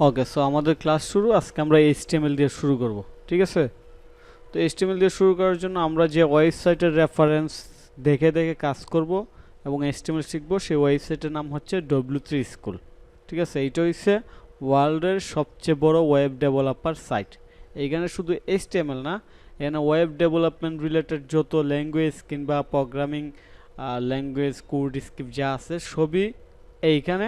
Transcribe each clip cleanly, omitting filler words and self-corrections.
ওকে, so আমাদের class শুরু। আজকে আমরা এইচটিএমএল দিয়ে শুরু করব, ঠিক আছে? তো এইচটিএমএল দিয়ে শুরু করার জন্য আমরা যে ওয়েবসাইটের রেফারেন্স দেখে দেখে কাজ করব এবং এইচটিএমএল শিখব, সেই ওয়েবসাইটের নাম হচ্ছে W3 স্কুল, ঠিক আছে? এইটা হচ্ছে ওয়ার্ল্ডের সবচেয়ে বড় ওয়েব ডেভেলপার সাইট। এইখানে শুধু এইচটিএমএল না, এখানে ওয়েব ডেভেলপমেন্ট রিলেটেড যত ল্যাঙ্গুয়েজ কিংবা প্রোগ্রামিং ল্যাঙ্গুয়েজ, কোড, স্ক্রিপ্ট যা আছে সবই এইখানে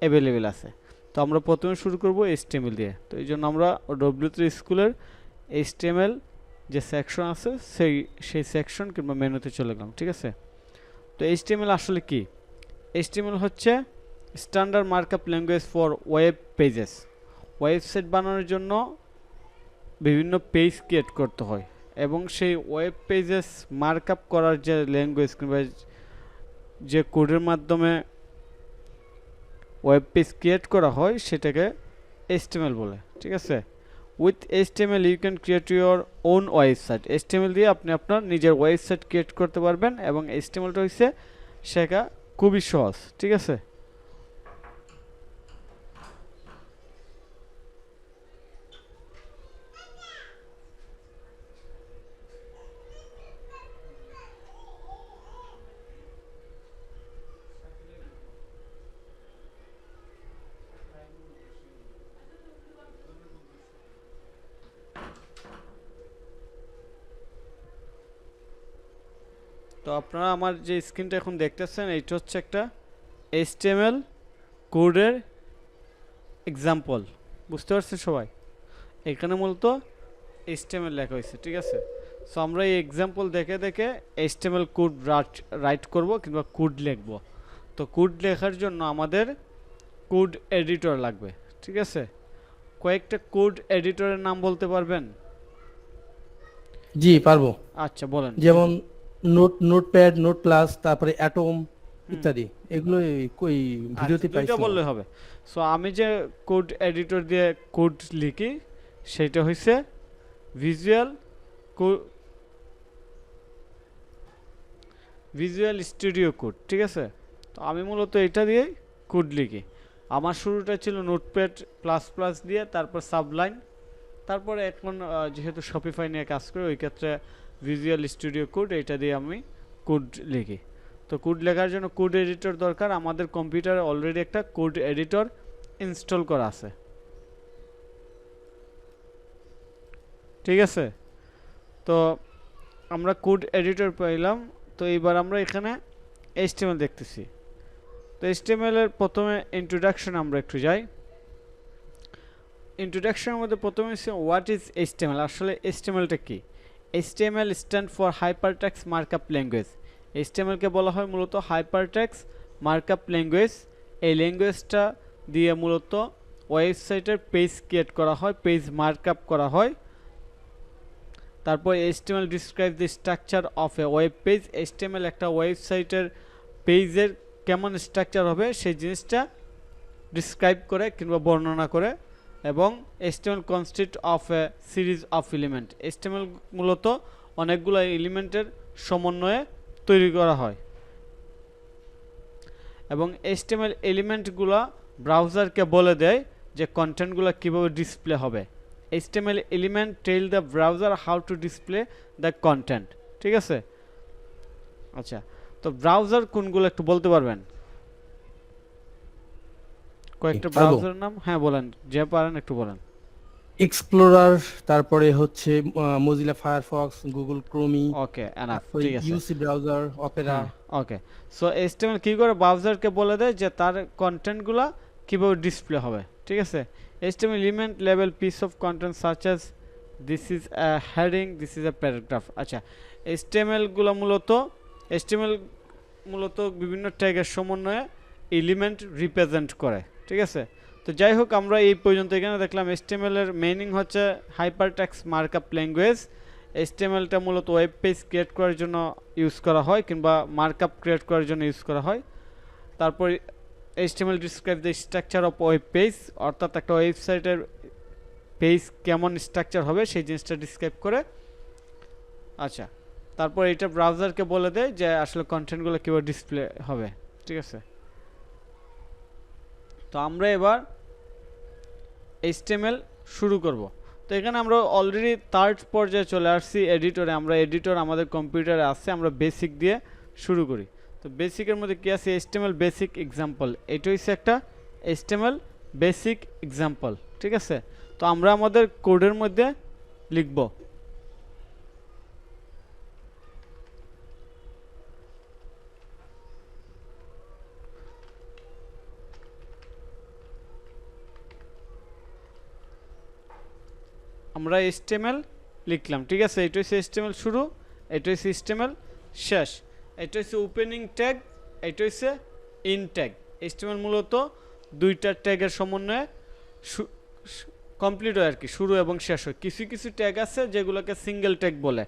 অ্যাভেলেবেল আছে। তো আমরা প্রথমে শুরু করব এইচটিএমএল দিয়ে। তো এই জন্য আমরা W3 স্কুলের এইচটিএমএল যে সেকশন আছে সেই সেকশন কিংবা মেনুতে চলে গেলাম, ঠিক আছে? তো এইচটিএমএল আসলে কি? এইচটিএমএল হচ্ছে standard markup language for web pages. Website বানানোর জন্য বিভিন্ন পেজ ক্রিয়েট করতে হয় এবং সেই ওয়েব পেজেস মার্কআপ করার যে ল্যাঙ্গুয়েজ কিংবা যে কোডের মাধ্যমে ওয়েব পেজ ক্রিয়েট করা হয় সেটাকে এইচটিএমএল বলে, ঠিক আছে? With HTML you can create your own website. HTML দিয়ে আপনি আপনার নিজের ওয়েবসাইট ক্রিয়েট করতে পারবেন এবং এইচটিএমএলটা হচ্ছে শেখা খুবই সহজ, ঠিক আছে? তো আপনারা আমার যে স্ক্রিনটা এখন দেখতেছেন এইটা হচ্ছে একটা এইচটিএমএল কোডের এক্সাম্পল। বুঝতে পারছেন সবাই? এখানে মূলত এইচটিএমএল লেখা হয়েছে, ঠিক আছে? সো আমরা এই এক্সাম্পল দেখে দেখে এইচটিএমএল কোড রাইট করব কিংবা কোড লিখব। তো কোড লেখার জন্য আমাদের কোড এডিটর লাগবে, ঠিক আছে? কয়েকটা কোড এডিটরের নাম বলতে পারবেন? জি পারবো। আচ্ছা বলেন। যেমন নোটপ্যাড, নোট প্লাস, তারপরে অ্যাটম ইত্যাদি। এগুলো কই আচ্ছা, ভিডিওতে দুইটা পাইছিলাম। বললে হবে। সো আমি যে কোড এডিটর দিয়ে কোড লিখি সেটা হইছে ভিজুয়াল ভিজুয়াল স্টুডিও কোড, ঠিক আছে? তো আমি মূলত এটা দিয়েই কোড লিখি। আমার শুরুটা ছিল নোটপ্যাড প্লাস প্লাস দিয়ে, তারপর সাবলাইন, তারপরে এখন যেহেতু শপিফাই নিয়ে কাজ করি ওই ক্ষেত্রে ভিজুয়াল স্টুডিও কোড এটা দিয়ে আমি কোড লিখি। তো কোড লেখার জন্য কোড এডিটর দরকার। আমাদের কম্পিউটারে অলরেডি একটা কোড এডিটর ইনস্টল করা আছে, ঠিক আছে? তো আমরা কোড এডিটর পাইলাম। তো এইবার আমরা এখানে এইচটিএমএল দেখতেছি। তো এইচটিএমএল এর প্রথমে ইন্ট্রোডাকশন আমরা একটু যাই। ইন্ট্রোডাকশনের মধ্যে প্রথমে হচ্ছে হোয়াট ইজ এইচটিএমএল। আসলে এইচটিএমএলটা কি? HTML stand for hypertext markup language. এইচটিএমএলকে বলা হয় মূলত হাইপারটেক্সট মার্কআপ ল্যাঙ্গুয়েজ। এই ল্যাঙ্গুয়েজটা দিয়ে মূলত ওয়েবসাইটের পেজ ক্রিয়েট করা হয়, পেজ মার্কআপ করা হয়। তারপর HTML describe the structure of A web page. HTML একটা ওয়েবসাইটের পেজের কেমন স্ট্রাকচার হবে সেই জিনিসটা ডিসক্রাইব করে কিংবা বর্ণনা করে। এবং HTML consist of A series of element. HTML মূলত অনেকগুলো এলিমেন্টের সমন্বয়ে তৈরি করা হয় এবং এইচটিএমএল এলিমেন্টগুলো ব্রাউজারকে বলে দেয় যে কন্টেন্টগুলো কীভাবে ডিসপ্লে হবে। HTML element tell the browser how to display the content, ঠিক আছে? আচ্ছা, তো ব্রাউজার কোনগুলো একটু বলতে পারবেন? কয়েকটা পারবো। ব্রাউজারের নাম, হ্যাঁ বলেন, যে পারেন একটু বলেন। এক্সপ্লোরার, তারপরে হচ্ছে Mozilla Firefox, Google Chrome, okay, enough, ওই ঠিক আছে। UC browser, Opera. হ্যাঁ, ওকে। সো এইচটিএমএল কী করে ব্রাউজারকে বলে দেয় যে তার কন্টেন্টগুলো কীভাবে ডিসপ্লে হবে, ঠিক আছে? HTML element level piece of content such as this is a heading, this is a paragraph. আচ্ছা, এইচটিএমএল মূলত বিভিন্ন ট্যাগের সমন্বয়ে এলিমেন্ট রিপ্রেজেন্ট করে, ঠিক আছে? তো যাই হোক, আমরা এই পর্যন্ত এখানে দেখলাম এইচটিএমএল এর মিনিং হচ্ছে হাইপারটেক্সট মার্কআপ ল্যাঙ্গুয়েজ। এইচটিএমএলটা মূলত ওয়েব পেজ ক্রিয়েট করার জন্য ইউজ করা হয় কিংবা মার্কআপ ক্রিয়েট করার জন্য ইউজ করা হয়। তারপর HTML describe the structure of web page, অর্থাৎ একটা ওয়েবসাইটের পেজ কেমন স্ট্রাকচার হবে সেই জিনিসটা ডিসক্রাইব করে। আচ্ছা, তারপর এটা ব্রাউজারকে বলে দেয় যে আসলে কন্টেন্টগুলো কীভাবে ডিসপ্লে হবে, ঠিক আছে? তো আমরা এবার এইচটিএমএল শুরু করব। তো এখানে আমরা অলরেডি থার্ড পর্যায়ে চলে আসছি এডিটরে। আমরা এডিটর আমাদের কম্পিউটারে আছে, আমরা বেসিক দিয়ে শুরু করি। তো বেসিকের মধ্যে কি আছে? HTML basic example. এটা হচ্ছে একটা এইচটিএমএল বেসিক এক্সাম্পল, ঠিক আছে? তো আমরা আমাদের কোডের মধ্যে লিখব। আমরা এইচটিএমএল লিখলাম, ঠিক আছে? এটা হচ্ছে এইচটিএমএল শুরু, এটা হচ্ছে এইচটিএমএল শেষ, এটা হচ্ছে ওপেনিং ট্যাগ, এটা হচ্ছে ইন ট্যাগ। এইচটিএমএল মূলত দুইটা ট্যাগের সমন্বয়ে কমপ্লিট হয় আর কি, শুরু এবং শেষ হয়। কিছু কিছু ট্যাগ আছে যেগুলোকে সিঙ্গেল ট্যাগ বলে,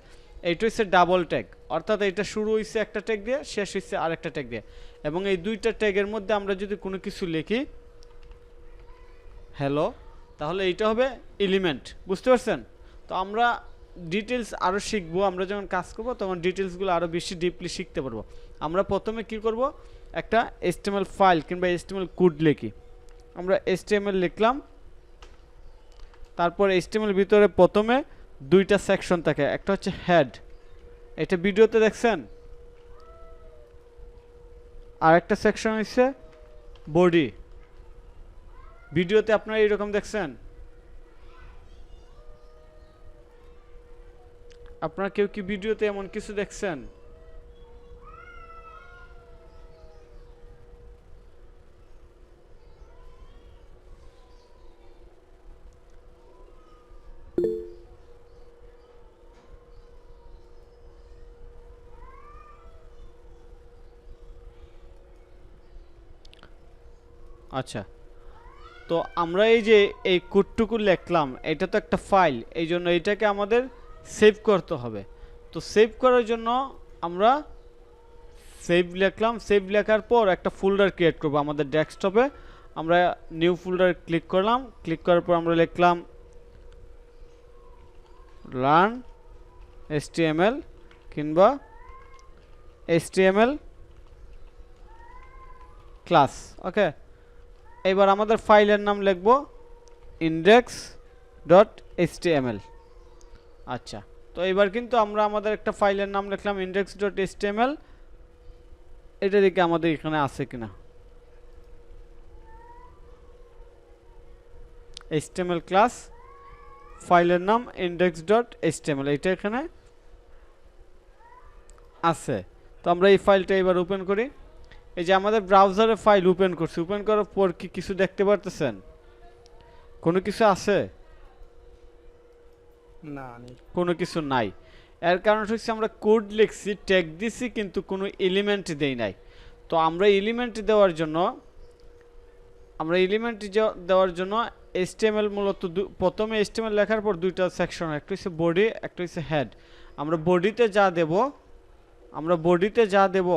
এইটা হচ্ছে ডাবল ট্যাগ, অর্থাৎ এটা শুরু হয়েছে একটা ট্যাগ দিয়ে, শেষ হয়েছে আরেকটা ট্যাগ দিয়ে। এবং এই দুইটা ট্যাগের মধ্যে আমরা যদি কোনো কিছু লিখি হ্যালো, তাহলে এইটা হবে এলিমেন্ট, বুঝতে পারছেন? তো আমরা ডিটেলস আরও শিখবো, আমরা যখন কাজ করব তখন ডিটেলসগুলো আরও বেশি ডিপলি শিখতে পারবো। আমরা প্রথমে কি করব, একটা এইচটিএমএল ফাইল কিংবা এইচটিএমএল কোড লিখি। আমরা এইচটিএমএল লিখলাম, তারপর এইচটিএমএল ভিতরে প্রথমে দুইটা সেকশন থাকে, একটা হচ্ছে হেড, এটা ভিডিওতে দেখছেন, আর একটা সেকশন হচ্ছে বডি। ভিডিওতে আপনারা এরকম দেখছেন? আপনারা কেউ কি ভিডিওতে এমন কিছু দেখছেন? আচ্ছা, তো আমরা এই যে এই কোডটুকু লিখলাম, এটা তো একটা ফাইল, এই জন্য এটাকে আমাদের সেভ করতে হবে। তো সেভ করার জন্য আমরা সেভ লিখলাম, সেভ লেখার পর একটা ফোল্ডার ক্রিয়েট করব আমাদের ডেস্কটপে। আমরা নিউ ফোল্ডার ক্লিক করলাম, ক্লিক করার পর আমরা লিখলাম লার্ন এইচটিএমএল কিংবা এইচটিএমএল ক্লাস। ওকে, এবার আমাদের ফাইলের নাম লিখব index.html। আচ্ছা, তো এবার কিন্তু আমরা আমাদের একটা ফাইলের নাম লিখলাম index.html। এটা দেখে আমাদের এখানে আছে কিনা, html ক্লাস, ফাইলের নাম index.html, এটা এখানে আছে। তো আমরা এই ফাইলটা এবার ওপেন করি। এই যে আমাদের ব্রাউজারে ফাইল ওপেন করছি, ওপেন করার পর কি কিছু দেখতে পারতেছেন? কোনো কিছু আছে? না, নেই। কোনো কিছু নাই। এর কারণ হচ্ছে আমরা কোড লিখছি, ট্যাগ দিছি, কিন্তু কোনো এলিমেন্ট দেই নাই। তো আমরা এলিমেন্ট দেওয়ার জন্য HTML মূলত প্রথমে HTML লেখার পর দুইটা সেকশন, একটা হচ্ছে বডি, একটা হচ্ছে হেড। আমরা বডিতে যা দেব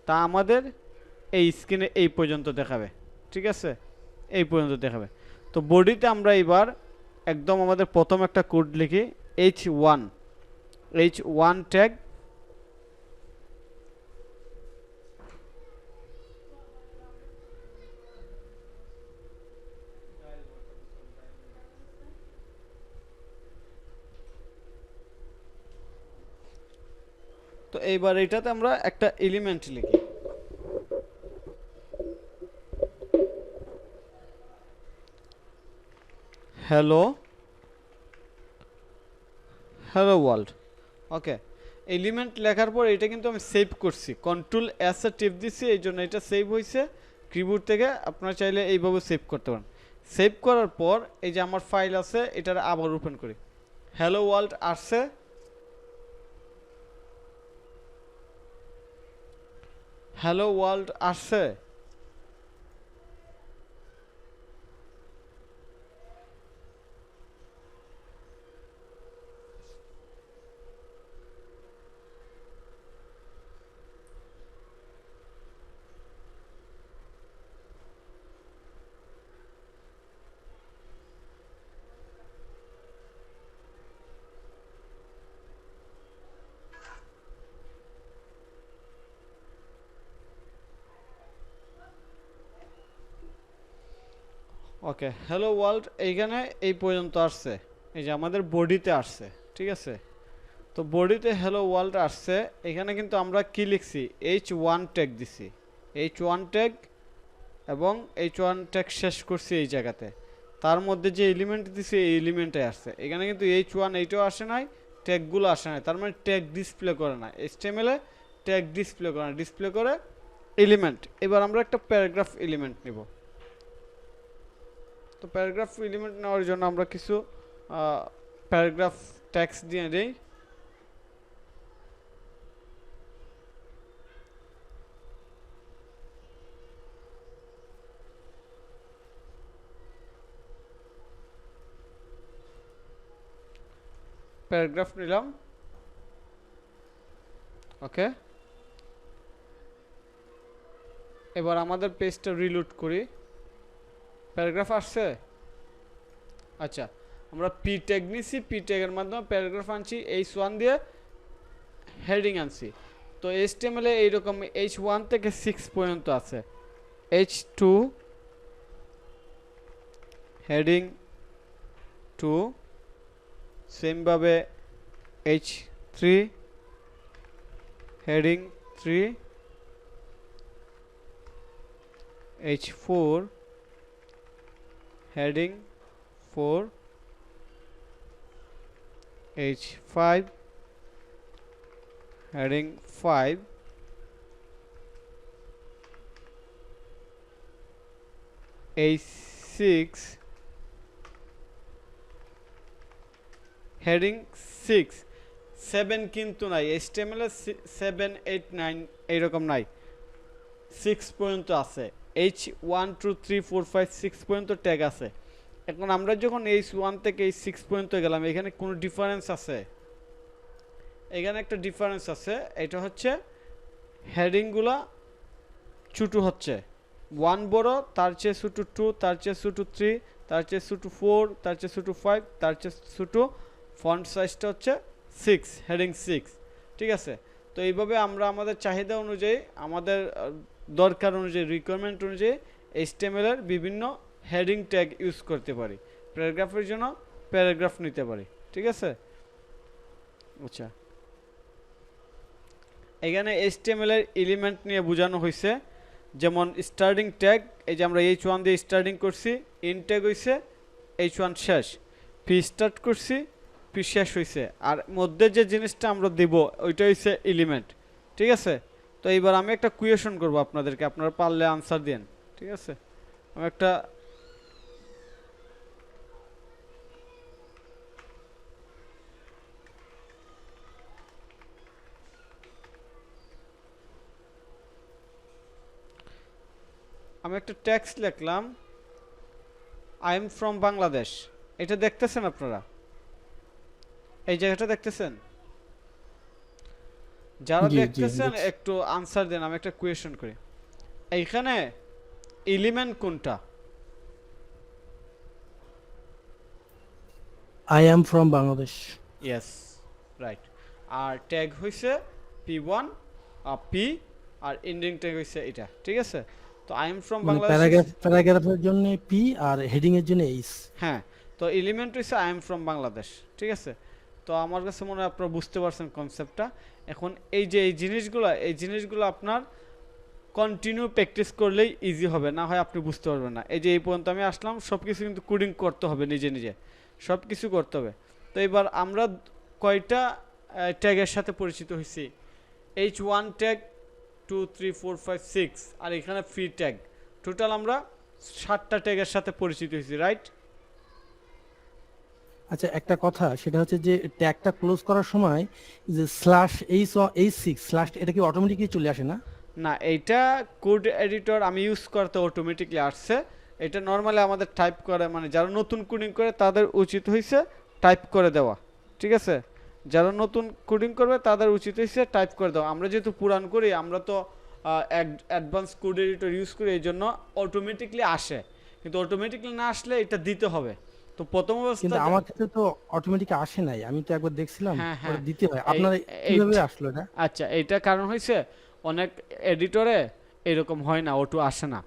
তা আমাদের এই স্ক্রিনে এই পর্যন্ত দেখাবে, ঠিক আছে? এই পর্যন্ত দেখাবে। তো বডিতে আমরা এবার একদম আমাদের প্রথম একটা কোড লিখি, h1 ট্যাগ, তো এইবার এটাতে আমরা একটা এলিমেন্ট লিখি, হ্যালো ওয়ার্ল্ড। ওকে, এলিমেন্ট লেখার পর এটা কিন্তু আমি সেভ করছি, কন্ট্রোল এস এ টিপ দিচ্ছি, এই জন্য এটা সেভ হয়েছে কিবোর্ড থেকে। আপনারা চাইলে এইভাবে সেভ করতে পারেন। সেভ করার পর এই যে আমার ফাইল আছে, এটার আবার ওপেন করি। হ্যালো ওয়ার্ল্ড আসছে, হ্যালো ওয়ার্ল্ড আসছে। ওকে, হ্যালো ওয়ার্ল্ড এইখানে এই পর্যন্ত আসছে, এই যে আমাদের বডিতে আসছে, ঠিক আছে। তো বডিতে হ্যালো ওয়ার্ল্ড আসছে, এখানে কিন্তু আমরা কি লিখছি, H1 ট্যাগ দিছি, H1 ট্যাগ, এবং H1 ট্যাগ শেষ করছি এই জায়গাতে। তার মধ্যে যে এলিমেন্ট দিছি এই এলিমেন্টে আসছে, এখানে কিন্তু H1 এইটাও আসে নাই, ট্যাগগুলো আসে নাই, তার মানে ট্যাগ ডিসপ্লে করে না। HTML এ ট্যাগ ডিসপ্লে করে না, ডিসপ্লে করে এলিমেন্ট। এবার আমরা একটা প্যারাগ্রাফ এলিমেন্ট নিব। তো প্যারাগ্রাফ এলিমেন্ট নেওয়ার জন্য আমরা কিছু প্যারাগ্রাফ ট্যাক্স দিয়ে দেই। প্যারাগ্রাফ নিলাম, ওকে। এবার আমাদের পেজটা রিলোড করি, প্যারাগ্রাফ আসছে। আচ্ছা, আমরা পি ট্যাগ নিছি, পি ট্যাগের মাধ্যমে প্যারাগ্রাফ আনছি, H1 দিয়ে হেডিং আনছি। তো HTML এ এইরকম H1 থেকে 6 পর্যন্ত আছে, H2 হেডিং 2, সেমভাবে H3 heading 3, H4 heading 4, H5 heading 5, H6 heading 6, 7 কিন্তু নাই, HTML এ 7 8 9 এইরকম নাই, 6 পর্যন্ত আছে। H1 2 3 4 5 6 পর্যন্ত ট্যাগ আছে। এখন আমরা যখন H1 থেকে H6 পর্যন্ত গেলাম, এখানে কোনো ডিফারেন্স আছে? এখানে একটা ডিফারেন্স আছে, এটা হচ্ছে হেডিংগুলা ছোটো হচ্ছে, 1 বড়, তার চেয়ে ছোটো 2, তার চেয়ে ছোটো 3, তার চেয়ে ছোটো 4, তার চেয়ে ছোটো 5, তার চেয়ে ছোটো, ফন্ট সাইজটা হচ্ছে 6, হেডিং 6, ঠিক আছে। তো এইভাবে আমরা আমাদের চাহিদা অনুযায়ী, আমাদের দরকার অনুযায়ী, রিকোয়ারমেন্ট অনুযায়ী HTML এর বিভিন্ন হেডিং ট্যাগ ইউজ করতে পারি। প্যারাগ্রাফের জন্য প্যারাগ্রাফ নিতে পারি, ঠিক আছে। আচ্ছা, এখানে HTML এর এলিমেন্ট নিয়ে বোঝানো হয়েছে, যেমন স্টার্টিং ট্যাগ, এই যে আমরা H1 দিয়ে স্টার্টিং করছি, ইন ট্যাগ হইছে, H1 শেষ, পি স্টার্ট করছি, পি শেষ হইছে, আর মধ্যে যে জিনিসটা আমরা দেব ওইটা হইছে এলিমেন্ট, ঠিক আছে। তো এইবার আমি একটা কোয়েশন করব আপনাদেরকে, আপনারা পারলে আনসার দেন, ঠিক আছে। আমি একটা টেক্সট লিখলাম, আই এম ফ্রম বাংলাদেশ। এটা দেখতেছেন আপনারা, এই জায়গাটা দেখতেছেন? যারা জি জি দেখতেছেন দেখছি। একটু আনসার দেন, আমি একটা কোয়েশন করি। এইখানে এলিমেন্ট কোনটা? I am from Bangladesh. Yes, right. আর ট্যাগ হইছে P1 পি, আর এন্ডিং ট্যাগ হইছে এটা, ঠিক আছে। তো আই এম ফ্রম মানে বাংলাদেশ, প্যারাগ্রাফের জন্য পি আর হেডিং এর জন্য এইচ। হ্যাঁ। তো এলিমেন্ট হইছে আই এম ফ্রম বাংলাদেশ, ঠিক আছে। তো আমার কাছে মনে হয় আপনারা বুঝতে পারছেন কনসেপ্টটা। এখন এই যে এই জিনিসগুলো আপনার কন্টিনিউ প্র্যাকটিস করলেই ইজি হবে, না হয় আপনি বুঝতে পারবেন না। এই যে এই পর্যন্ত আমি আসলাম, সব কিছু কিন্তু কোডিং করতে হবে, নিজে নিজে সব কিছু করতে হবে। তো এবার আমরা কয়টা ট্যাগের সাথে পরিচিত হয়েছি? H1 ট্যাগ, 2 3 4 5 6, আর এখানে ফ্রি ট্যাগ, টোটাল আমরা 7টা ট্যাগের সাথে পরিচিত হয়েছি, রাইট? আচ্ছা, একটা কথা, সেটা হচ্ছে যে ট্যাগটা ক্লোজ করার সময় যে স্ল্যাশ এইচ 6 স্ল্যাশ, এটা কি অটোমেটিকলি চলে আসে না? না, এইটা কোড এডিটর আমি ইউজ করতে অটোমেটিকলি আসছে। এটা নর্মালি আমাদের টাইপ করে, মানে যারা নতুন কোডিং করে তাদের উচিত হয়েছে টাইপ করে দেওয়া, ঠিক আছে। যারা নতুন কোডিং করবে তাদের উচিত হয়েছে টাইপ করে দেওয়া। আমরা যেহেতু পুরান করি, আমরা তো অ্যাডভান্স কোড এডিটর ইউজ করি, এই জন্য অটোমেটিকলি আসে। কিন্তু অটোমেটিকলি না আসলে এটা দিতে হবে। তো প্রথম কিন্তু অবস্থা, আমার ক্ষেত্রে তো অটোমেটিক আসে নাই, আমি তো একবার দেখছিলাম, হ্যাঁ ওটা হ্যাঁ, দিতে হয়। এই আপনার কিভাবে আসলো এটা? আচ্ছা, এইটা কারণ হয়েছে অনেক এডিটরে এরকম হয় না, অটো আসে না।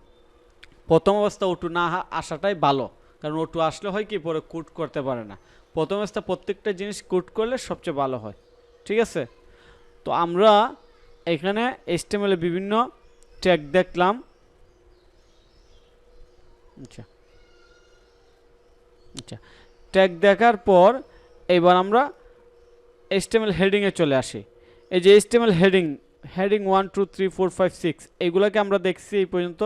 প্রথম অবস্থা ওটু না আসাটাই ভালো, কারণ ওটু আসলে হয় কি পরে কোড করতে পারে না। প্রথম অবস্থা প্রত্যেকটা জিনিস কোড করলে সবচেয়ে ভালো হয়, ঠিক আছে? তো আমরা এখানে HTML এ বিভিন্ন ট্যাগ দেখলাম। আচ্ছা আচ্ছা, ট্যাগ দেখার পর এবার আমরা HTML হেডিংয়ে চলে আসি। এই যে HTML হেডিং, হেডিং 1 2 3 4 5 6 এইগুলোকে আমরা দেখছি এই পর্যন্ত।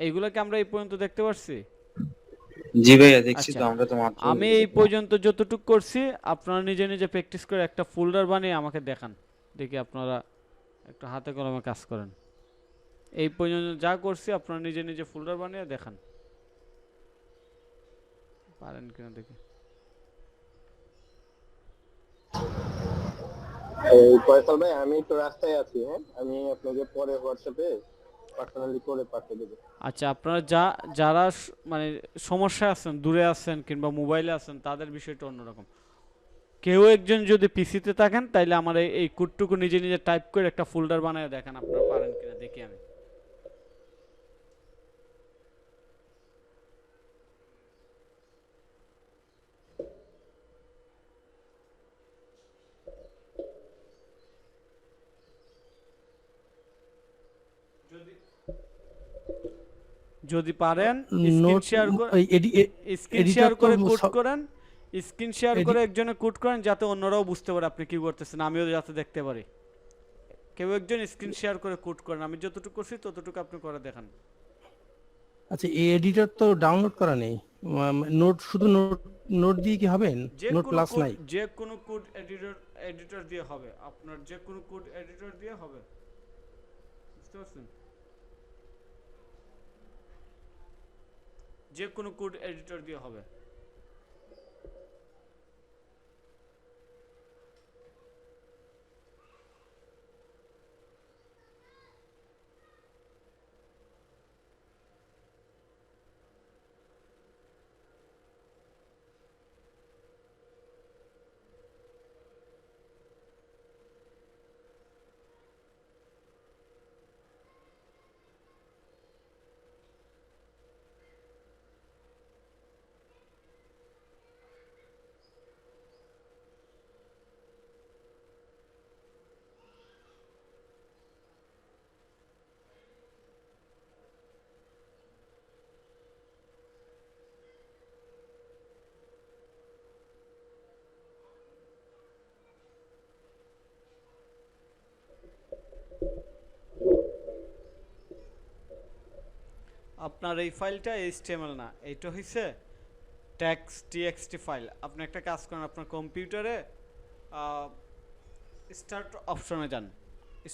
এইগুলোকে আমরা এই পর্যন্ত দেখতে পারছি। জি ভাইয়া দেখছি আচ্ছা, তো, আমরা তো মাত্র আমি এই পর্যন্ত যতটুকু করছি আপনারা নিজে নিজে প্র্যাকটিস করে একটা ফোল্ডার বানিয়ে আমাকে দেখান, দেখি আপনারা একটু হাতে কলমে কাজ করেন। এই পর্যন্ত যা করছি আপনারা নিজে নিজে ফোল্ডার বানিয়ে দেখান, পারেন কিনা দেখি। এই ফয়সাল ভাই, আমি একটু রাস্তায় আছি, হ্যাঁ আমি আপনাকে পরে হোয়াটসঅ্যাপে পার্সোনালি করে পাঠিয়ে দেবো। আচ্ছা, আপনারা যারা মানে সমস্যা আছেন, দূরে আছেন কিংবা মোবাইলে আছেন, তাদের বিষয়টা অন্যরকম। কেউ একজন যদি পিসিতে থাকেন তাইলে আমার এই কোডটুকু নিজে নিজে টাইপ করে একটা ফোল্ডার বানায় দেখেন আপনারা পারেন কিনা দেখি আমি। যদি পারেন স্ক্রিন নোট শেয়ার করে, স্ক্রিন এডিটর শেয়ার তো করে কোড করেন, স্ক্রিন শেয়ার এডি- করে একজনে কোড করেন যাতে অন্যরাও বুঝতে পারে আপনি কি করতেছেন, আমিও যাতে দেখতে পারি। কেউ একজন স্ক্রিন শেয়ার করে কোড করেন, আমি যতটুকু করছি ততটুকু আপনি করে দেখান। আচ্ছা, এই এডিটর তো ডাউনলোড করা নেই। নোট শুধু নোট নোট দিয়ে কি হবে? নোট প্লাস নাই? যে কোনো কোড এডিটর দিয়ে হবে, আপনার যে কোনো কোড এডিটর দিয়ে হবে, বুঝতে পারছেন? যে কোনো কোড এডিটর দিয়ে হবে। আপনার এই ফাইলটা HTML না, এইটা হইছে txt ফাইল। আপনি একটা কাজ করেন, আপনার কম্পিউটারে স্টার্ট অপশনে যান,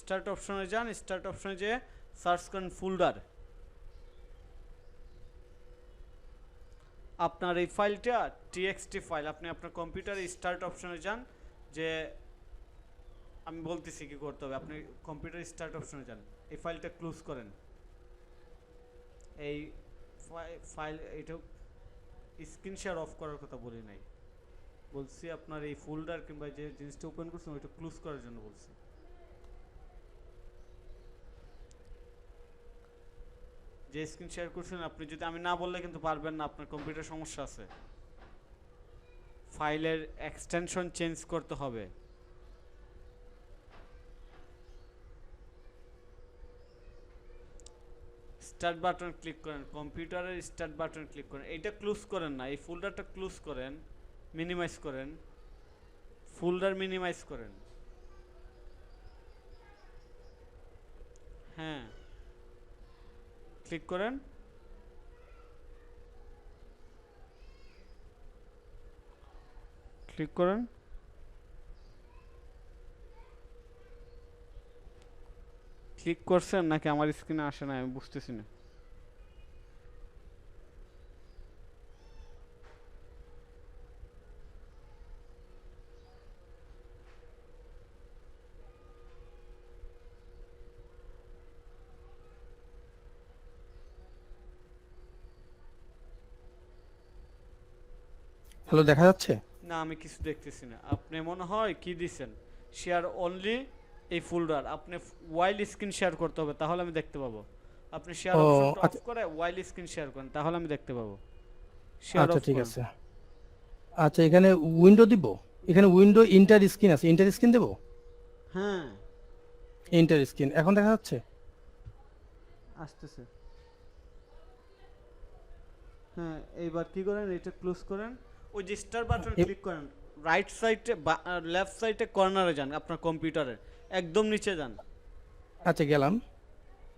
স্টার্ট অপশনে যান, স্টার্ট অপশনে যেয়ে সার্চ করেন ফোল্ডার। আপনার এই ফাইলটা txt ফাইল, আপনি আপনার কম্পিউটারে স্টার্ট অপশনে যান, যে আমি বলতেছি কি করতে হবে, আপনি কম্পিউটার স্টার্ট অপশনে যান, এই ফাইলটা ক্লোজ করেন। এই ফাইল এটা স্ক্রিন শেয়ার অফ করার কথা বলি নাই, বলছি আপনার এই ফোল্ডার কিংবা যে জিনিসটা ওপেন করছেন ওইটা ক্লোজ করার জন্য বলছি। যে স্ক্রিন শেয়ার করছেন আপনি, যদি আমি না বললে কিন্তু পারবেন না, আপনার কম্পিউটার সমস্যা আছে, ফাইলের এক্সটেনশন চেঞ্জ করতে হবে। স্টার্ট বাটন ক্লিক করেন, কম্পিউটারের স্টার্ট বাটন ক্লিক করেন, এইটা ক্লোজ করেন না, এই ফোল্ডারটা ক্লোজ করেন, মিনিমাইজ করেন, ফোল্ডার মিনিমাইজ করেন। হ্যাঁ, ক্লিক করেন, ক্লিক করেন। ক্লিক করছেন নাকি আমার স্ক্রিনে আসে না আমি বুঝতেছি না। হ্যালো, দেখা যাচ্ছে? না, আমি কিছু দেখতেছি না। আপনি মনে হয় কি দিছেন, শেয়ার অনলি এই ফোল্ডার আপনি ওয়াইল স্ক্রিন শেয়ার করতে হবে, তাহলে আমি দেখতে পাবো। আপনি শেয়ার ও অপশনটা অফ আচ্ছা করে ওয়াইল স্ক্রিন শেয়ার করেন, তাহলে আমি দেখতে পাবো। শেয়ার আচ্ছা অফ ঠিক করুন। আছে। আচ্ছা এখানে উইন্ডো দিব, এখানে উইন্ডো ইন্টার স্ক্রিন আছে, ইন্টার স্ক্রিন দেবো। হ্যাঁ ইন্টার স্ক্রিন এখন দেখা যাচ্ছে। আসতেছে। হ্যাঁ এইবার কি করেন, এটা ক্লোজ করেন, ওই যে স্টার বাটন এ- ক্লিক করেন, রাইট সাইডে লেফট সাইডে কর্নারে যান আপনার কম্পিউটারের, একদম নিচে যান। আচ্ছা গেলাম,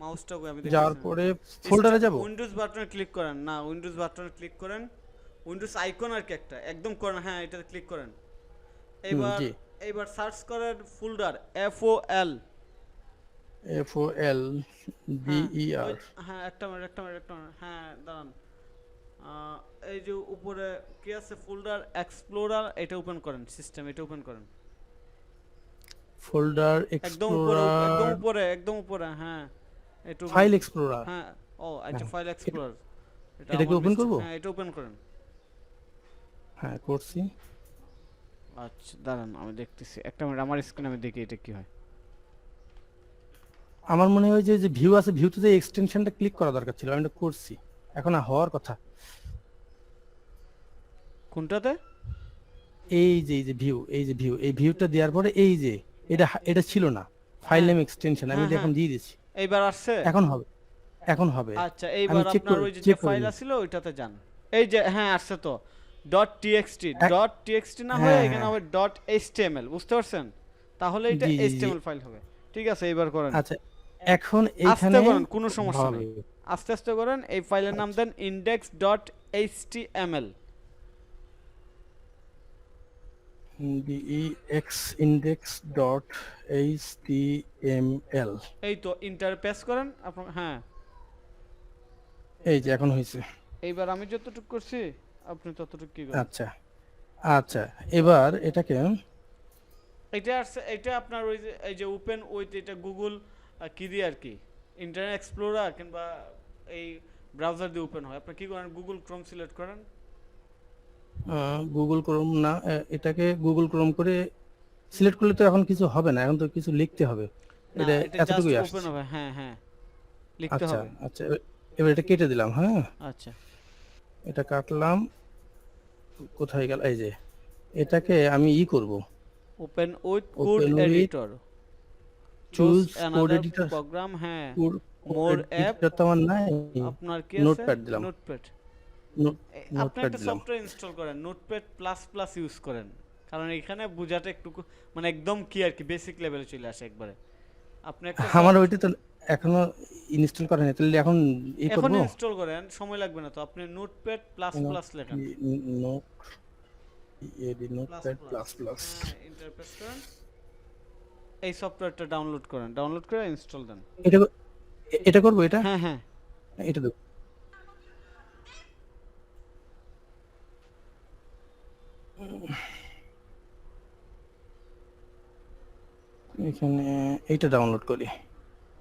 মাউসটা আমি যাওয়ার দেখতেছি পরে ফোল্ডারে যাব। উইন্ডোজ বাটনে ক্লিক করেন, না উইন্ডোজ বাটনে ক্লিক করেন, উইন্ডোজ আইকন আর কি একটা একদম কর্নার, হ্যাঁ এটাতে ক্লিক করেন। এইবার জি এইবার সার্চ করেন ফোল্ডার এফ ও এল। FOL হ্যাঁ DER। হ্যাঁ একটা মিনিট একটা মিনিট একটা মিনিট, হ্যাঁ দাঁড়ান। এই যে উপরে কি আছে ফোল্ডার এক্সপ্লোরার, এটা ওপেন করেন, সিস্টেম এটা ওপেন করেন। ফোল্ডার একদম উপরে একদম এক্সপ্লোরার, উপরে একদম উপরে, হ্যাঁ এটা ফাইল এক্সপ্লোরার। হ্যাঁ ও আচ্ছা ফাইল এক্সপ্লোরার, এটা এটাকে আমার ওপেন করব। হ্যাঁ এটা ওপেন করেন। হ্যাঁ করছি। আচ্ছা দাঁড়ান আমি দেখতেছি একটা মিনিট, আমার স্ক্রিনে আমি দেখি এটা কি হয়। আমার মনে হয় যে ভিউ আছে, ভিউতে যে এক্সটেনশনটা ক্লিক করা দরকার ছিল, আমি এটা করছি, এখন আর হওয়ার কথা। কোনটাতে? এই যে ভিউ, এই ভিউটা দেওয়ার পরে এই যে এটা ছিল না, ফাইল হ্যাঁ নেম এক্সটেনশন আমি হ্যাঁ এটা হ্যাঁ এখন দিয়ে দিচ্ছি। এইবার আসছে। এখন হবে, এখন হবে। আচ্ছা আমি এইবার চেক আপনার করে ওই যে চেক করে ফাইল নিই। আছিল ওইটাতে যান। এই যে হ্যাঁ আসছে তো, .txt এক- .txt না হয়ে হ্যাঁ এখানে হ্যাঁ হবে .html, বুঝতে পারছেন? তাহলে এটা জি জি জি। HTML ফাইল হবে। ঠিক আছে এইবার করেন, আচ্ছা এখন আস্তে এইখানে করেন কোনো সমস্যা হবে। নেই, আস্তে আস্তে করেন। এই ফাইলের নাম দেন index.html। dex index.html। এই তো ইন্টার প্রেস করেন আপনার, হ্যাঁ এই যে এখন হয়েছে। এইবার আমি যতটুকু করছি আপনি ততটুকু কি করেন। আচ্ছা আচ্ছা এবার এটাকে এটা আসছে, এটা আপনার ওই যে এই যে ওপেন উইথ, এটা গুগল কি দিয়ে আর কি, ইন্টারনেট এক্সপ্লোরার কিংবা এই ব্রাউজার দিয়ে ওপেন হয়। আপনি কি করেন, গুগল ক্রোম সিলেক্ট করেন। গুগল ক্রোম না, এটাকে গুগল ক্রোম করে সিলেক্ট করলে তো এখন কিছু হবে না, এখন তো কিছু লিখতে হবে। না এটা এটা জাস্ট এতটুকুই ওপেন আসছে। হবে, হ্যাঁ হ্যাঁ লিখতে আচ্ছা হবে। আচ্ছা এবার এটা কেটে দিলাম। হ্যাঁ আচ্ছা এটা কাটলাম, কোথায় গেল, এই যে এটাকে আমি করব, open with code open with editor, choose choose code another editor. Program, হ্যাঁ কোড মোর অ্যাপ। এডিটর তো আমার নাই, আপনার কি আছে? নোটপ্যাড দিলাম, নোটপ্যাড। আপনি নোটপ্যাড একটা দিলাম। সফটওয়্যার ইনস্টল করেন, নোটপ্যাড প্লাস প্লাস ইউজ করেন, কারণ এখানে বোঝাটা একটু মানে একদম কি আর কি বেসিক লেভেলে চলে আসে একবারে। আপনি একটা আমার ওইটা তো এখনো ইনস্টল করা নেই, তাহলে এখন এখন করব। ইনস্টল করেন, সময় লাগবে না তো। আপনি নোটপ্যাড প্লাস প্লাস লেখেন, note plus notepad plus, plus plus. হ্যাঁ ইন্টারপ্রেস করেন, এই সফটওয়্যারটা ডাউনলোড করেন, ডাউনলোড করে ইনস্টল দেন। এটা এটা করব, এটা হ্যাঁ হ্যাঁ এটা দেব। এখানে এইটা ডাউনলোড করি,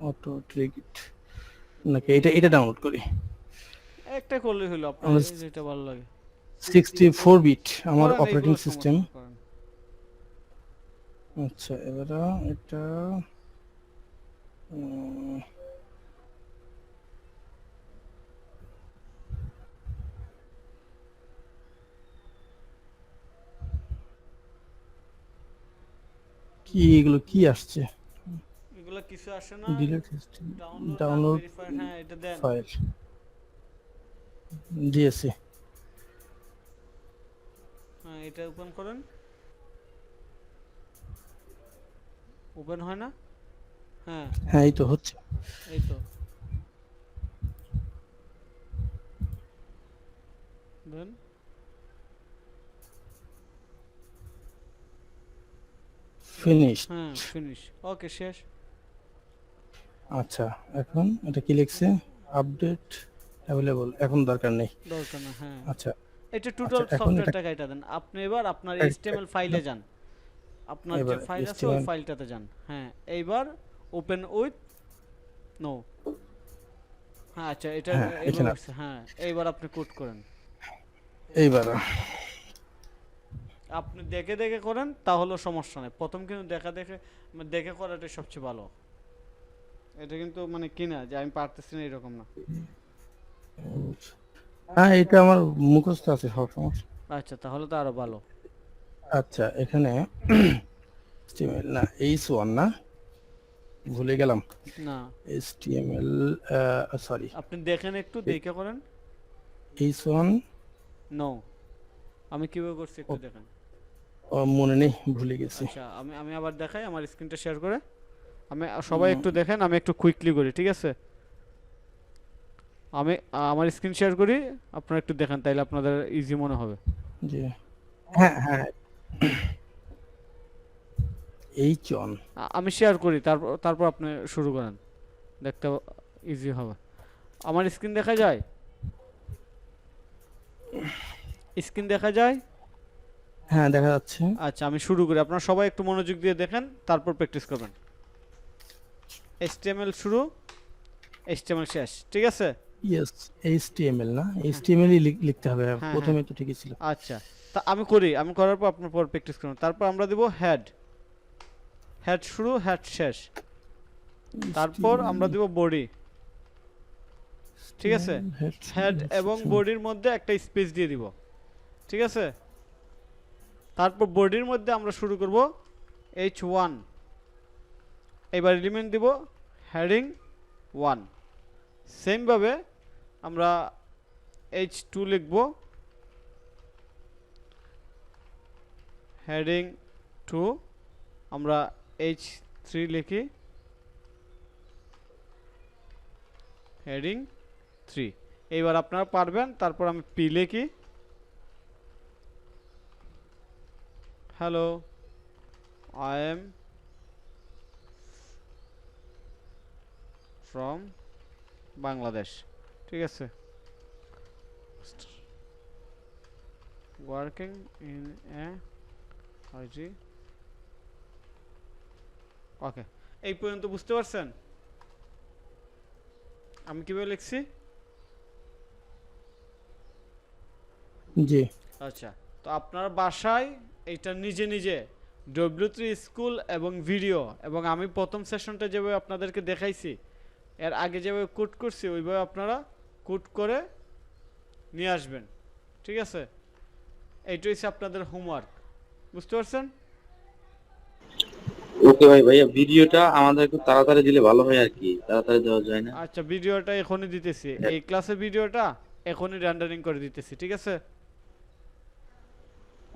অটো ট্রিগিট নাকি এটা ডাউনলোড করি। একটা করলেই হলো আপনার, আমার যেটা ভালো লাগে 64 বিট আমার করেন, অপারেটিং এইগুলো সিস্টেম। সমস্যা করেন। আচ্ছা এবার এটা উম, কি এগুলো কি আসছে, এগুলো কিছু আসে না, ডিলিট ডাউনলোড ডাউনলোড আনভেরিফাইড, হ্যাঁ এটা দেন। ফাইল দিয়েছি। হ্যাঁ এটা ওপেন করেন, ওপেন হয় না, হ্যাঁ হ্যাঁ এই তো হচ্ছে। এই তো দেন। ফিনিশ। হ্যাঁ ফিনিশ, ওকে শেষ। আচ্ছা এখন এটা কি লিখছে, আপডেট অ্যাভেলেবল, এখন দরকার নেই। দরকার না, হ্যাঁ আচ্ছা এটা টোটাল আচ্ছা এখন সফটওয়্যারটা কাইটা দেন। আপনি এবার আপনার HTML ফাইলে যান, আপনার যে এবার ফাইল আছে ওই HTML ফাইলটাতে যান। হ্যাঁ এইবার ওপেন উইথ নো, হ্যাঁ আচ্ছা এটা হ্যাঁ এবার এখানে হচ্ছে, হ্যাঁ এইবার আপনি কোড করেন। এইবার আপনি দেখে দেখে করেন তাহলে সমস্যা নেই, প্রথম কিন্তু দেখে করাটাই সবচেয়ে ভালো। এটা কিন্তু মানে কি না যে আমি পারতেছি না এরকম না। হ্যাঁ, এটা আমার মুখস্থ আছে সব সমস্যা। আচ্ছা, তাহলে তো আরো ভালো। আচ্ছা, এখানে HTML না H1 না, ভুলে গেলাম। না, HTML, সরি, আপনি দেখেন একটু দেখে করেন। H1। নো, আমি কিভাবে করছি একটু দেখেন। মনে নেই, ভুলে গেছি। আচ্ছা, আমি আমি আবার দেখাই আমার স্ক্রিনটা শেয়ার করে। আমি সবাই একটু দেখেন, আমি একটু কুইকলি করি, ঠিক আছে? আমি আমার স্ক্রিন শেয়ার করি, আপনারা একটু দেখেন, তাইলে আপনাদের ইজি মনে হবে। জি, হ্যাঁ হ্যাঁ, H1। আমি শেয়ার করি, তারপর তারপর আপনি শুরু করেন, দেখতে ইজি হবে। আমার স্ক্রিন দেখা যায়? স্ক্রিন দেখা যায়? হ্যাঁ, দেখা যাচ্ছে। আচ্ছা, আমি শুরু করি, আপনারা সবাই একটু মনোযোগ দিয়ে দেখেন, তারপর প্র্যাকটিস করবেন। HTML শুরু, HTML শেষ, ঠিক আছে? ইয়েস, HTML না, HTML ই লিখতে হবে, হ্যাঁ, প্রথমে তো ঠিকই ছিল। আচ্ছা, তা আমি করি, আমি করার পর আপনার পর প্র্যাকটিস করুন। তারপর আমরা দেব হেড, হেড শুরু, হেড শেষ। তারপর আমরা দেব বডি, ঠিক আছে? হেড এবং বডির মধ্যে একটা স্পেস দিয়ে দিব, ঠিক আছে? তারপর বডির মধ্যে আমরা শুরু করব H1, এবার এলিমেন্ট দিব হেডিং 1। সেম ভাবে আমরা H2 লিখব, হেডিং 2। আমরা H3 লিখি, হেডিং 3। এইবার আপনারা পারবেন। তারপর আমি পি লিখি, hello I am from Bangladesh, ঠিক আছে? Working in a IG. Okay, এই পর্যন্ত বুঝতে পারছেন আমি কিভাবে লিখছি? জি। আচ্ছা, তো আপনার বাসায় এটা নিজে নিজে W3 স্কুল এবং ভিডিও, এবং আমি প্রথম সেশনটা যেভাবে আপনাদেরকে দেখাইছি, এর আগে যেভাবে কোড করছি ওইভাবে আপনারা কোড করে নিয়ে আসবেন, ঠিক আছে? এইটাই হচ্ছে আপনাদের হোমওয়ার্ক, বুঝতে পারছেন? ওকে ভাই, ভাইয়া ভিডিওটা আমাদের একটু তাড়াতাড়ি দিলে ভালো হয় আর কি, তাড়াতাড়ি দেওয়া যায় না? আচ্ছা, ভিডিওটা এখনই দিতেছি, এই ক্লাসের ভিডিওটা এখনই রেন্ডারিং করে দিতেছি, ঠিক আছে?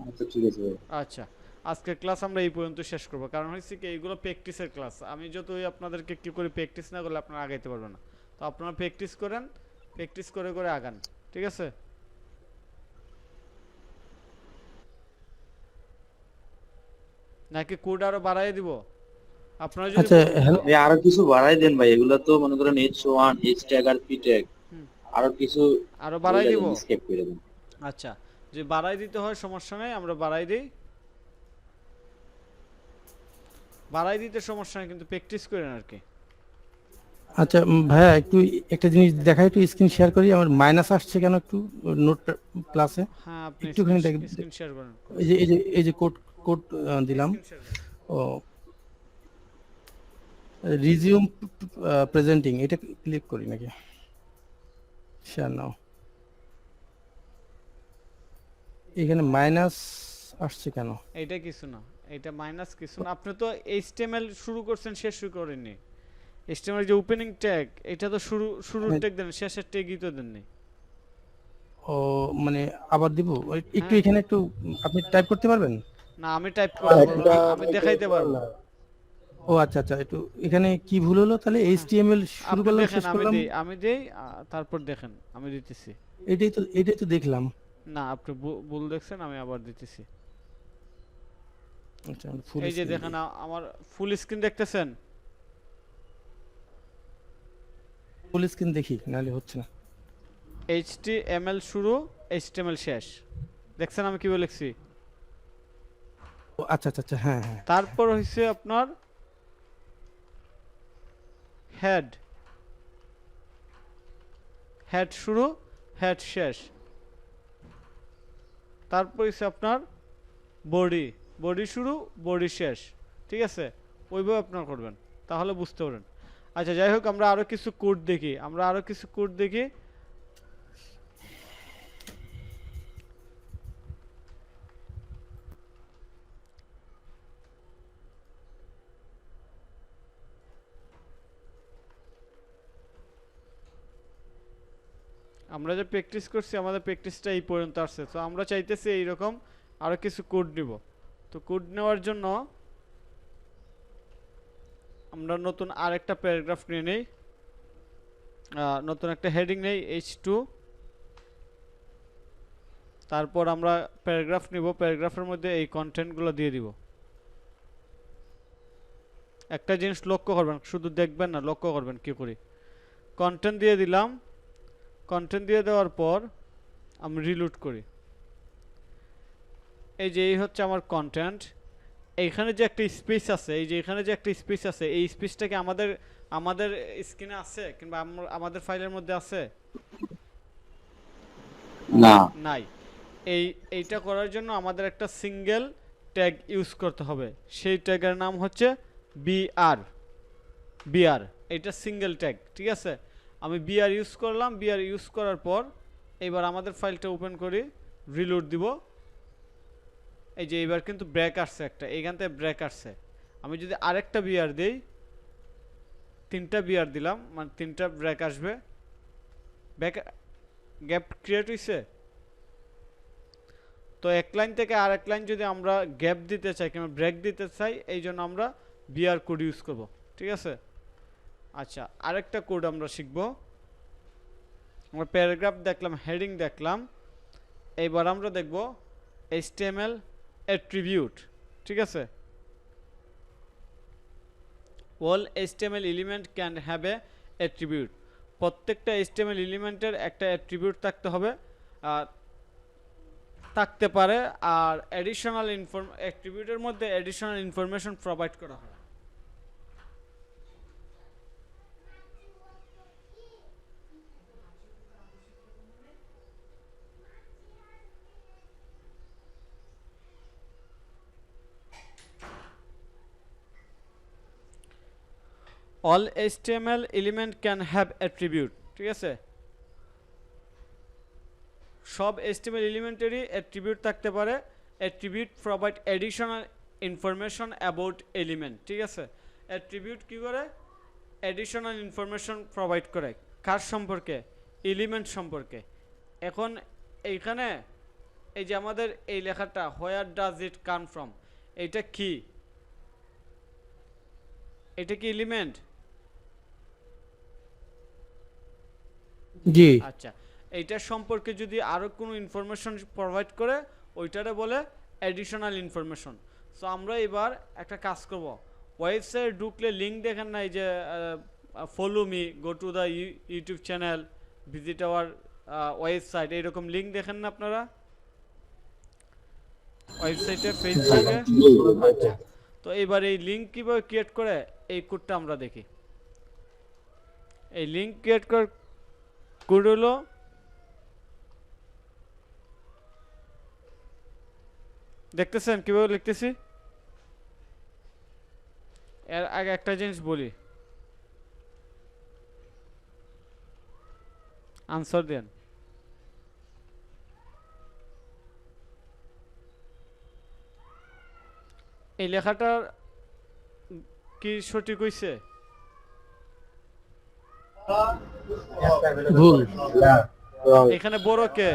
আচ্ছা ঠিক আছে ভাই। আচ্ছা, আজকের ক্লাস আমরা এই পর্যন্ত শেষ করব, কারণ হচ্ছে কি এইগুলো প্র্যাকটিসের ক্লাস, আমি যতই আপনাদেরকে কি করে প্র্যাকটিস না করলে আপনারা আগাইতে পারবেন না। তো আপনারা প্র্যাকটিস করেন, প্র্যাকটিস করে করে আগান, ঠিক আছে? নাকি কোড আরো বাড়াই দিব? আপনারা যদি আচ্ছা, হ্যালো। ভাই আরো কিছু বাড়াই দেন ভাই, এগুলা তো মনে করেন H1 H ট্যাগ আর P ট্যাগ, হুম, আরো কিছু আরো বাড়াই দিব? স্কেপ করে দেন। আচ্ছা, যে বাড়াই দিতে হয় সমস্যা নেই, আমরা বাড়াই দিই, বাড়াই দিতে সমস্যা নেই, কিন্তু প্র্যাকটিস করেন আর কি। আচ্ছা, ভাইয়া একটু একটা জিনিস দেখাই, একটু স্ক্রিন শেয়ার করি, আমার মাইনাস আসছে কেন একটু নোট প্লাসে, হ্যাঁ, আপনি একটুখানি দেখ। স্ক্রিন শেয়ার করেন, এই যে কোড কোড দিলাম। স্ক্রিন শেয়ার করেন। ও, রিজিউম প্রেজেন্টিং, এটা ক্লিক করি নাকি? শেয়ার নাও। এখানে মাইনাস আসছে কেন? এইটা কিছু না, এটা মাইনাস কিছু না, আপনি তো HTML শুরু করছেন, শেষ শুরু করেননি। HTML যে ওপেনিং ট্যাগ, এটা তো শুরুর ট্যাগ দেন, শেষের ট্যাগই তো দেননি। ও, মানে আবার দিব একটু, হ্যাঁ, এখানে একটু আপনি টাইপ করতে পারবেন? না আমি টাইপ করতে পারবো না, একটা আমি দেখাইতে পারবো। ও আচ্ছা আচ্ছা, একটু এখানে কি ভুল হলো তাহলে? HTML শুরু আপনি করলাম, দেখেন, শেষ করলাম। আমি দেই, তারপর দেখেন আমি দিতেছি। এটাই তো দেখলাম। না, আপনি ভুল দেখছেন, আমি আবার দিতেছি। আচ্ছা, ফুল এই যে দেখেন, আমার ফুল স্ক্রিন দেখতেছেন? ফুল স্ক্রিন দেখি, নাহলে হচ্ছে না। HTML শুরু, HTML শেষ, দেখছেন আমি কিভাবে লিখছি? ও আচ্ছা আচ্ছা আচ্ছা, হ্যাঁ হ্যাঁ। তারপর হইছে আপনার হেড, হেড শুরু, হেড শেষ। তারপর হইছে আপনার বডি, বডি শুরু বডি শেষ, ঠিক আছে, ওইভাবে আপনারা করবেন, তাহলে বুঝতে পারবেন। আচ্ছা যাই হোক, আমরা আরো কিছু কোড দেখি, আমরা যে প্র্যাকটিস করছি আমাদের প্র্যাকটিসটা এই পর্যন্ত আসছে, তো আমরা চাইতেছি এইরকম আরো কিছু কোড নিব। তো কোড নেওয়ার জন্য আমরা নতুন আরেকটা প্যারাগ্রাফ নিয়ে নেই, নতুন একটা হেডিং নেই H2, তারপর আমরা প্যারাগ্রাফ নিব, প্যারাগ্রাফের মধ্যে এই কন্টেন্টগুলো দিয়ে দিব। একটা জিনিস লক্ষ্য করবেন, শুধু দেখবেন না, লক্ষ্য করবেন কি করি। কন্টেন্ট দিয়ে দিলাম, কন্টেন্ট দিয়ে দেওয়ার পর আমি রিলোড করি। এই যে এই হচ্ছে আমার কন্টেন্ট। এইখানে যে একটা স্পেস আছে, এই যে এখানে যে একটা স্পেস আছে, এই স্পেসটাকে আমাদের আমাদের স্ক্রিনে আছে কিংবা আমাদের ফাইলের মধ্যে আছে? না। নাই। এইটা করার জন্য আমাদের একটা সিঙ্গেল ট্যাগ ইউজ করতে হবে, সেই ট্যাগের নাম হচ্ছে বিআর। বিআর এটা সিঙ্গেল ট্যাগ, ঠিক আছে। আমি বিআর ইউজ করলাম, বিআর ইউজ করার পর এবার আমাদের ফাইলটা ওপেন করি, রিলোড দিব। এই যে এবার কিন্তু ব্রেক আসছে একটা, এইখান থেকে ব্রেক আসছে। আমি যদি আরেকটা বিআর দেই, 3টা বিআর দিলাম, মানে 3টা ব্রেক আসবে। ব্রেক গ্যাপ ক্রিয়েট হইছে। তো এক লাইন থেকে আরেক লাইন যদি আমরা গ্যাপ দিতে চাই কিংবা ব্রেক দিতে চাই, এই জন্য আমরা বিআর কোড ইউজ করব, ঠিক আছে। আচ্ছা আরেকটা কোড আমরা শিখব। আমরা প্যারাগ্রাফ দেখলাম, হেডিং দেখলাম, এইবার আমরা দেখব HTML attribute, ঠিক আছে। all HTML element can have a attribute, প্রত্যেকটা HTML এলিমেন্টের একটা অ্যাট্রিবিউট থাকতে হবে, থাকতে পারে। আর অ্যাডিশনাল অ্যাট্রিবিউটের মধ্যে অ্যাডিশনাল ইনফরমেশন প্রোভাইড করা হয়। all HTML element can have attribute, ঠিক আছে। সব HTML এলিমেন্টেরই অ্যাট্রিবিউট থাকতে পারে। Attribute provide additional information about element, ঠিক আছে। অ্যাট্রিবিউট কি করে? অ্যাডিশনাল ইনফরমেশন প্রোভাইড করে কার সম্পর্কে? এলিমেন্ট সম্পর্কে। এখন এইখানে এই যে আমাদের এই লেখাটা where does it come from, এইটা কি? এটা কি এলিমেন্ট? জি। আচ্ছা, এইটার সম্পর্কে যদি আরো কোনো ইনফরমেশন প্রোভাইড করে, ওইটারে বলে অ্যাডিশনাল ইনফরমেশন। সো আমরা এবার একটা কাজ করব, ওয়েবসাইট ঢুকলে লিঙ্ক দেখেন না, এই যে follow me, go to the YouTube channel, visit our website, এইরকম লিঙ্ক দেখেন না আপনারা ওয়েবসাইটে, ফেসবুকে? আচ্ছা, তো এবার এই লিঙ্ক কিভাবে ক্রিয়েট করে এই কোডটা আমরা দেখি। এই লিঙ্ক ক্রিয়েট করার কোড হলো দেখতেছেন কিভাবে লিখতেছি? এর আগে একটা জিনিস বলি, আনসার দেন। এই লেখাটা কি সঠিক হইছে? ভুল। এখানে বড় কে?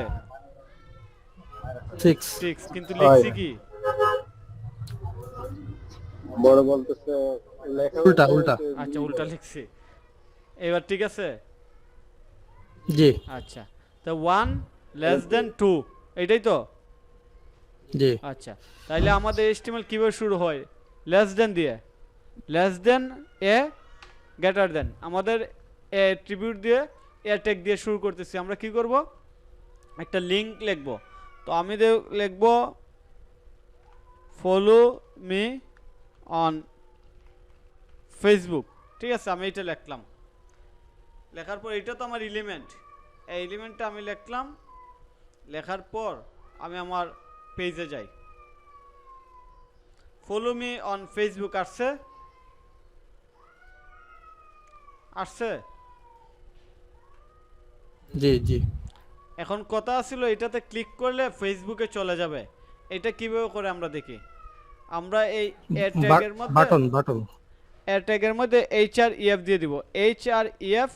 6। 6, কিন্তু লিখছি কি? বড় বলতেছে লেখা উল্টা, উল্টা। আচ্ছা উল্টা লিখছি। এবার ঠিক আছে? জি। আচ্ছা, তো 1 লেস দেন 2, এটাই তো? জি। আচ্ছা, তাইলে আমাদের HTML কিভাবে শুরু হয়? লেস দেন দিয়ে, লেস দেন এ, গ্রেটার দেন। আমাদের অ্যাট্রিবিউট দিয়ে, এ ট্যাগ দিয়ে শুরু করতেছি। আমরা কি করব? একটা লিংক লিখব। তো আমি লিখব ফলো মি অন ফেসবুক, ঠিক আছে। আমি এটা লিখলাম, লেখার পর এটা তো আমার এলিমেন্ট, এই এলিমেন্টটা আমি লিখলাম। লেখার পর আমি আমার পেজে যাই, ফলো মি অন ফেসবুক আসছে আসছে জি জি। এখন কথা ছিল এটাতে ক্লিক করলে ফেসবুকে চলে যাবে, এটা কিভাবে করে আমরা দেখি। আমরা এই এর ট্যাগের মধ্যে বাটন এর ট্যাগের মধ্যে HREF দিয়ে দিব, HREF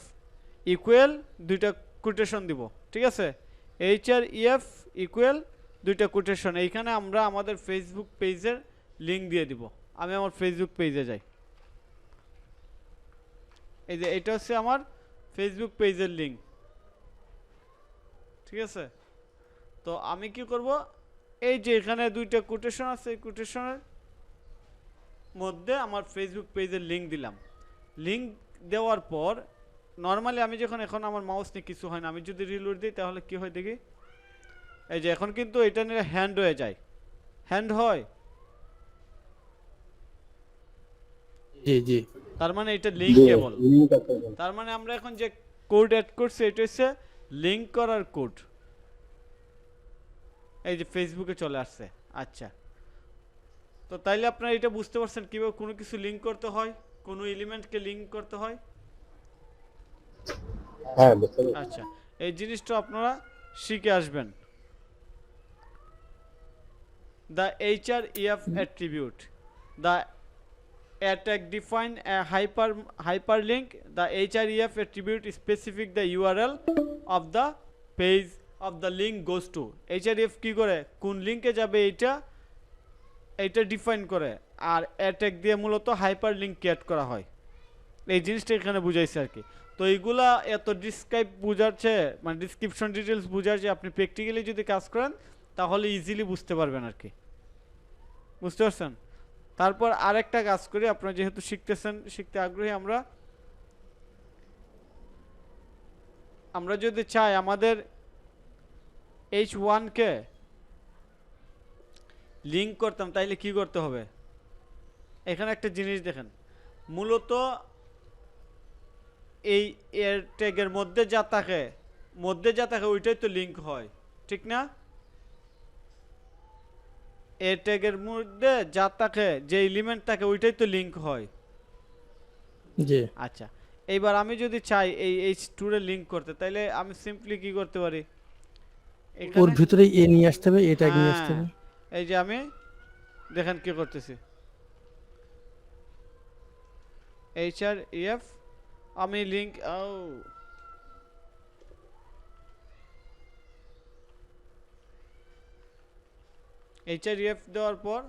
ইকুয়াল দুইটা কোটেশন দিব, ঠিক আছে। HREF ইকুয়াল দুইটা কোটেশন, এইখানে আমরা আমাদের ফেসবুক পেজের লিংক দিয়ে দিব। আমি আমার ফেসবুক পেজে যাই, এই যে এটা হচ্ছে আমার ফেসবুক পেজের লিংক, ঠিক আছে। তো আমি কি করব, এই যে এখানে দুইটা কোটেশন আছে, এই কোটেশনের মধ্যে আমার ফেসবুক পেজের লিংক দিলাম। লিংক দেওয়ার পর নর্মালি আমি যখন এখন আমার মাউস নিয়ে কিছু হয় না, আমি যদি রিলোড দিই তাহলে কি হয় দেখি, এই যে এখন কিন্তু এটা নিয়ে হ্যান্ড হয়ে যায়, হ্যান্ড হয়, জি জি। তার মানে এটা লিংক কেবল। লিংক আছে তার মানে আমরা এখন যে কোড অ্যাড করছি এটা হচ্ছে লিংক করার কোড, এই যে ফেসবুকে চলে আসছে। আচ্ছা, তো তাইলে আপনারা এটা বুঝতে পারছেন কিভাবে কোনো কিছু লিংক করতে হয়, কোনো এলিমেন্টকে লিংক করতে হয়। হ্যাঁ বুঝতে পেরেছি। আচ্ছা, এই জিনিসটা আপনারা শিখে আসবেন। The href attribute, the attack define a hyperlink. The href attribute specific the URL of the page of the link goes to. href কি করে, কোন লিংকে যাবে এইটা ডিফাইন করে, আর অ্যাটাক দিয়ে মূলত হাইপার লিংক ক্রিয়েট করা হয়। এই জিনিসটা এখানে বুঝাইছে আর কি। তো এইগুলা এত ডিসক্রাইব বুঝাচ্ছে, মানে ডিসক্রিপশন ডিটেলস বুঝাচ্ছে, আপনি প্র্যাকটিক্যালি যদি কাজ করেন তাহলে ইজিলি বুঝতে পারবেন আর কি, বুঝতে পারছেন। তারপর আরেকটা কাজ করি, আপনারা যেহেতু শিখতেছেন, শিখতে আগ্রহী, আমরা যদি চাই আমাদের H1 কে লিংক করতাম তাইলে কি করতে হবে। এখানে একটা জিনিস দেখেন, মূলত এই এর ট্যাগের মধ্যে যা থাকে ওইটাই তো লিংক হয়, ঠিক না। এর ট্যাগের মধ্যে যা থাকে, যে এলিমেন্ট থাকে ওইটাই তো লিংক হয়। জি। আচ্ছা, এইবার আমি যদি চাই এই H2 এর লিংক করতে, তাইলে আমি সিম্পলি কি করতে পারি, ওর ভিতরে এ নিয়ে আসতে হবে, এটা নিয়ে আসতে হবে। এই যে আমি দেখেন কি করতেছি, HREF আমি লিংক HREF দেওয়ার পর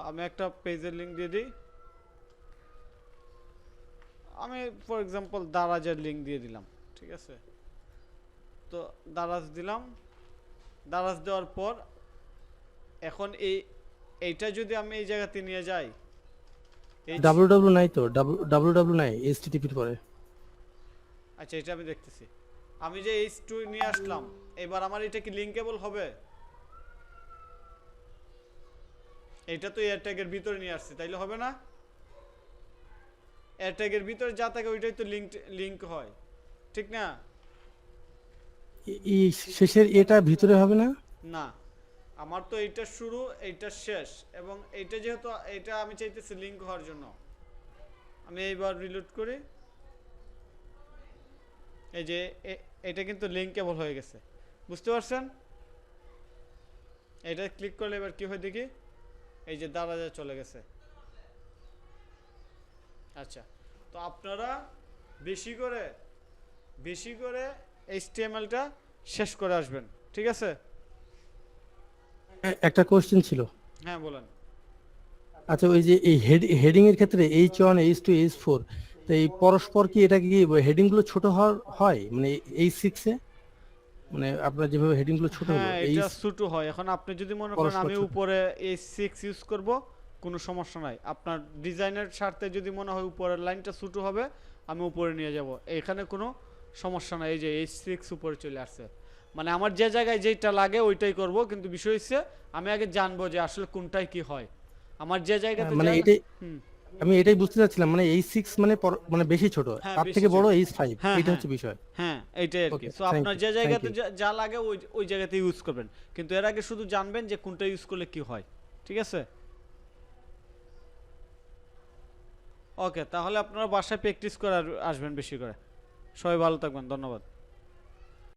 আমি একটা পেজের লিংক দিয়ে দিই। আমি ফর এক্সাম্পল দারাজের লিংক দিয়ে দিলাম, ঠিক আছে। তো দারাজ দিলাম, দারাজ দেওয়ার পর এখন এইটা যদি আমি এই জায়গাতে নিয়ে যাই, www নাই তো, www নাই, http পরে। আচ্ছা, এটা আমি দেখতেছি। আমি যে H2 নিয়ে আসলাম, এবার আমার এটা কি লিংকেবল হবে? এটা তো এয়ার ট্যাগের ভিতরে নিয়ে আসছে, তাইলে হবে না? এয়ার ট্যাগের ভিতরে যা থাকে ওইটাই তো লিংক হয়, ঠিক না? এই শেষের এটা ভিতরে হবে না? না, আমার তো এইটা শুরু, এইটা শেষ, এবং এইটা যেহেতু এটা আমি চাইতেছি লিংক হওয়ার জন্য, আমি এইবার রিলোড করি, এই যে এটা কিন্তু লিংকেবল হয়ে গেছে, বুঝতে পারছেন? এটা ক্লিক করলে এবার কি হয় দেখি, এই যে দারাজে চলে গেছে। আচ্ছা, তো আপনারা বেশি করে HTML-টা শেষ করে আসবেন, ঠিক আছে? একটা কোশ্চেন ছিল। হ্যাঁ বলেন। আচ্ছা, ওই যে এই হেডিং এর ক্ষেত্রে H1 H2 H4, তো এই পরস্পর কি এটা কি হেডিং গুলো ছোট হয়, মানে H6 এ, মানে আপনার যেভাবে হেডিং গুলো ছোট হলো, হ্যাঁ, এটা ছোট হয়। এখন আপনি যদি মনে করেন আমি উপরে H6 ইউজ করব, কোনো সমস্যা নাই। আপনার ডিজাইনের স্বার্থে যদি মনে হয় উপরের লাইনটা ছোট হবে, আমি উপরে নিয়ে যাব, এখানে কোনো সমস্যা নাই। এই যে H6 উপরে চলে আসছে, মানে আমার যে জায়গায় যেটা লাগে ওইটাই করব, কিন্তু বিষয় হচ্ছে আমি আগে জানবো যে আসলে কোনটায় কি হয়। আমার যে জায়গাতে মানে এটাই আমি এটাই বুঝতে চাচ্ছিলাম, মানে H6 মানে বেশি ছোট, হ্যাঁ, তার বেশি থেকে বড় ছোট। H5, হ্যাঁ, এটা হ্যাঁ। হচ্ছে বিষয়। হ্যাঁ, এইটাই আর কি। Okay, সো thank আপনার you, যে thank জায়গাতে you. যা লাগে ওই জায়গাতে ইউজ করবেন, কিন্তু এর আগে শুধু জানবেন যে কোনটা ইউজ করলে কি হয়, ঠিক আছে? ওকে, তাহলে আপনারা বাসায় প্র্যাকটিস করে আসবেন বেশি করে। সবাই ভালো থাকবেন, ধন্যবাদ।